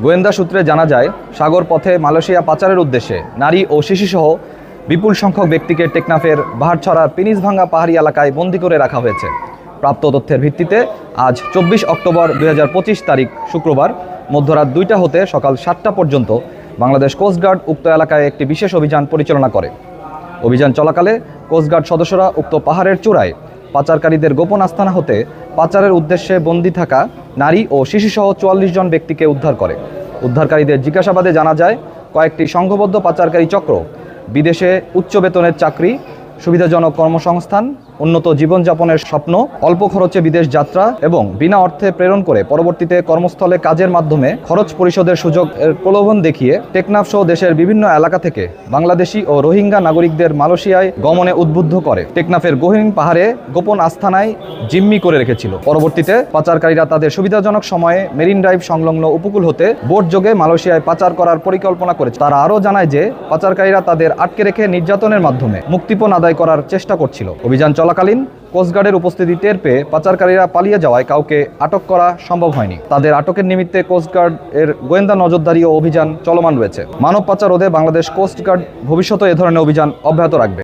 গোয়েন্দা সূত্রে জানা যায়, সাগর পথে মালয়েশিয়া পাচারের উদ্দেশ্যে নারী ও শিশুসহ বিপুল সংখ্যক ব্যক্তিকে টেকনাফের বাহারছড়ার পিনিসভাঙ্গা পাহাড়ি এলাকায় বন্দী করে রাখা হয়েছে। প্রাপ্ত তথ্যের ভিত্তিতে আজ 24 অক্টোবর 2025 তারিখ শুক্রবার মধ্যরাত 2টা হতে সকাল 7টা পর্যন্ত বাংলাদেশ কোস্টগার্ড উক্ত এলাকায় একটি বিশেষ অভিযান পরিচালনা করে। অভিযান চলাকালে কোস্টগার্ড সদস্যরা উক্ত পাহাড়ের চূড়ায় পাচারকারীদের গোপন আস্তানা হতে পাচারের উদ্দেশ্যে বন্দী থাকা নারী ও শিশুসহ 44 জন ব্যক্তিকে উদ্ধার করে। উদ্ধারকারীদের জিজ্ঞাসাবাদে জানা যায়, কয়েকটি সংঘবদ্ধ পাচারকারী চক্র বিদেশে উচ্চ বেতনের চাকরি, সুবিধাজনক কর্মসংস্থান, উন্নত জীবনযাপনের স্বপ্ন, অল্প খরচে বিদেশ যাত্রা এবং বিনা অর্থে প্রেরণ করে পরবর্তীতে কর্মস্থলে কাজের মাধ্যমে খরচ পরিশোধের সুযোগের প্রলোভন দেখিয়ে টেকনাফ সহ দেশের বিভিন্ন এলাকা থেকে বাংলাদেশি ও রোহিঙ্গা নাগরিকদের মালয়েশিয়ায় গমনে উদ্বুদ্ধ করে টেকনাফের গহীন পাহাড়ে গোপন আস্তানায় জিম্মি করে রেখেছিল। পরবর্তীতে পাচারকারীরা তাদের সুবিধাজনক সময়ে মেরিন ড্রাইভ সংলগ্ন উপকূল হতে বোট যোগে মালয়েশিয়ায় পাচার করার পরিকল্পনা করেছে। তারা আরও জানায় যে পাচারকারীরা তাদের আটকে রেখে নির্যাতনের মাধ্যমে মুক্তিপণ আদায় করার চেষ্টা করছিল। অভিযান চলাকালীন কোস্টগার্ডের উপস্থিতি টের পেয়ে পাচারকারীরা পালিয়ে যাওয়ায় কাউকে আটক করা সম্ভব হয়নি। তাদের আটকের নিমিত্তে কোস্টগার্ড এর গোয়েন্দা নজরদারি ও অভিযান চলমান রয়েছে। মানব পাচার রোধে বাংলাদেশ কোস্টগার্ড ভবিষ্যতে এ ধরনের অভিযান অব্যাহত রাখবে।